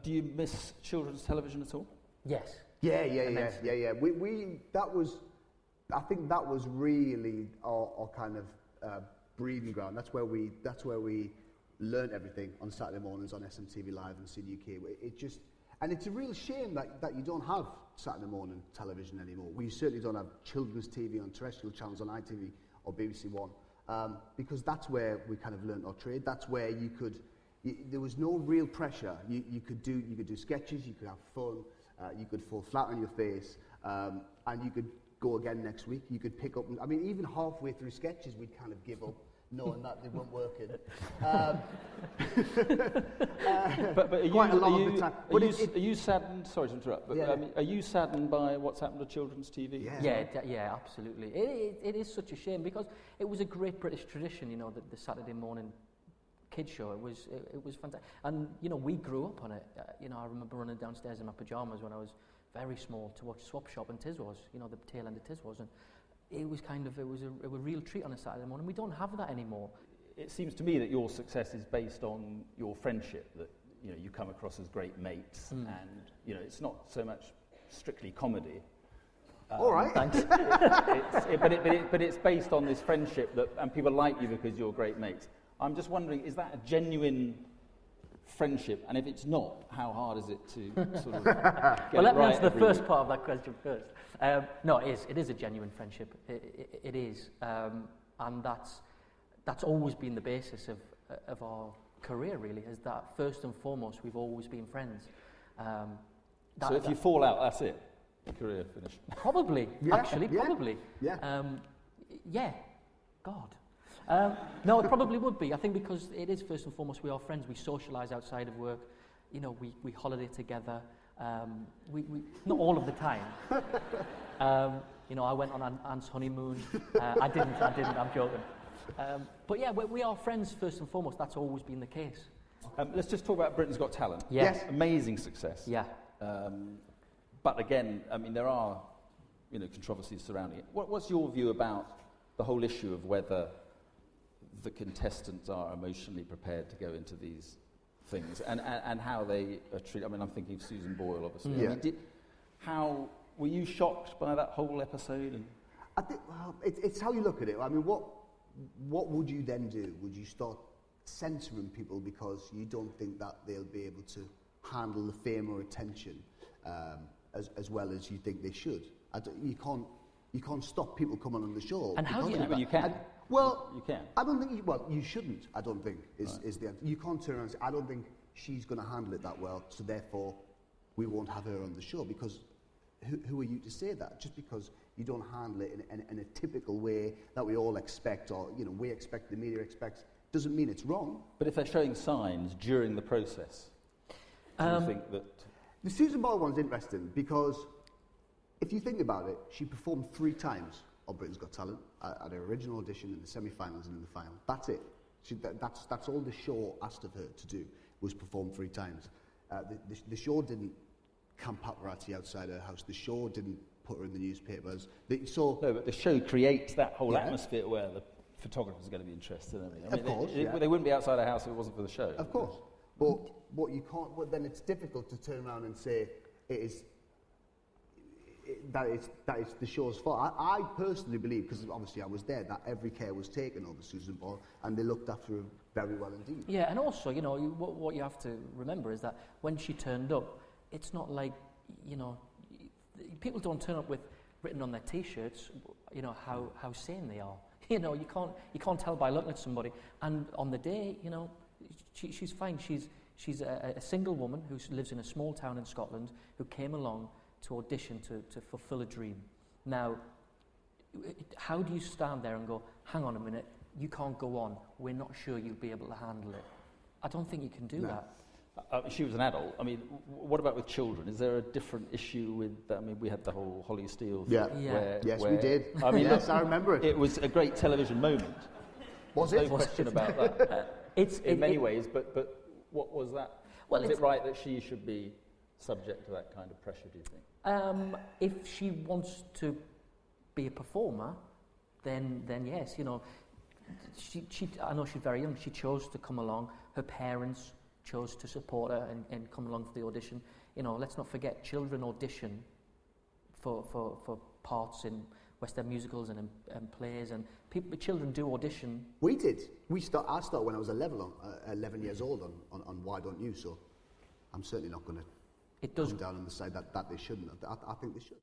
Do you miss children's television at all? Yes. Yeah. I think that was really our kind of breeding ground. That's where we learned everything on Saturday mornings on SMTV Live and CDUK. And it's a real shame that you don't have Saturday morning television anymore. We certainly don't have children's TV on terrestrial channels on ITV or BBC One, because that's where we kind of learned our trade. That's where there was no real pressure. You could do sketches, you could have fun, you could fall flat on your face, and you could go again next week. You could pick up. I mean, even halfway through sketches, we'd kind of give up, knowing that they weren't working. But are quite a lot of the time. Are you saddened? Sorry to interrupt. But I mean, are you saddened by what's happened to children's TV? Yeah, absolutely. It is such a shame, because it was a great British tradition. You know, the Saturday morning kids show. It was fantastic. And you know, we grew up on it. You know, I remember running downstairs in my pajamas when I was very small to watch Swap Shop and Tiswas. You know, the tail end of Tiswas, and it was a real treat on a Saturday morning. We don't have that anymore. It seems to me that your success is based on your friendship. That you know, you come across as great mates, and you know, it's not so much strictly comedy. All right, thanks. But it's based on this friendship and people like you because you're great mates. I'm just wondering, is that a genuine friendship? And if it's not, how hard is it to sort of get well, let me right answer the first part of that question first. No, it is a genuine friendship. It is, and that's always been the basis of our career. Really, is that first and foremost, we've always been friends. So if you fall out, that's it. Career finish. Probably, probably. Yeah. Yeah. God. No, it probably would be. I think because it is first and foremost, we are friends. We socialise outside of work. You know, we holiday together. We not all of the time. You know, I went on Anne's honeymoon. I didn't. I'm joking. But yeah, we are friends first and foremost. That's always been the case. Let's just talk about Britain's Got Talent. Yes. Amazing success. Yeah. But again, I mean, there are, you know, controversies surrounding it. What's your view about the whole issue of whether the contestants are emotionally prepared to go into these things and how they are treated? I mean, I'm thinking of Susan Boyle, obviously. Yeah. I mean, were you shocked by that whole episode? And I think it's how you look at it. I mean, what would you then do? Would you start censoring people because you don't think that they'll be able to handle the fame or attention as well as you think they should? You can't stop people coming on the show. And how do you? But you can. You can. I don't think. You shouldn't. I don't think is the answer. You can't turn around and say, I don't think she's going to handle it that well, so therefore we won't have her on the show. Because who are you to say that? Just because you don't handle it in a typical way that we all expect, or you know, we expect, the media expects, doesn't mean it's wrong. But if they're showing signs during the process, do you think that? The Susan Boyle one's interesting because if you think about it, she performed 3 times on Britain's Got Talent at her original audition, in the semi-finals and in the final. That's it. That's all the show asked of her to do, was perform 3 times. The show didn't camp paparazzi outside her house. The show didn't put her in the newspapers. No, but the show creates that whole atmosphere where the photographer's going to be interested in it. I mean, of course, they wouldn't be outside her house if it wasn't for the show. Of course. But you can't. But then it's difficult to turn around and say that is the show's fault. I personally believe, because obviously I was there, that every care was taken over Susan Boyle, and they looked after her very well indeed. Yeah, and also, you know, what you have to remember is that when she turned up, it's not like, you know, people don't turn up with written on their T-shirts, you know, how sane they are. You know, you can't tell by looking at somebody. And on the day, you know, she's fine. She's a single woman who lives in a small town in Scotland who came along to audition to fulfill a dream. Now, how do you stand there and go, hang on a minute, you can't go on, we're not sure you'll be able to handle it? I don't think you can do that. She was an adult. I mean, what about with children? Is there a different issue with, I mean, we had the whole Holly Steele thing. Yes, we did. I mean, yes, I remember it. It was a great television moment. Was There's it? no question about that. In many ways, but what was that? Well, is it right that she should be subject to that kind of pressure, do you think? If she wants to be a performer, then yes, you know, I know she's very young. She chose to come along. Her parents chose to support her and come along for the audition. You know, let's not forget, children audition for parts in West End musicals and plays, and children do audition. We did. I started when I was 11 years old on Why Don't You, so I'm certainly not going to come down and say that they shouldn't. I think they should.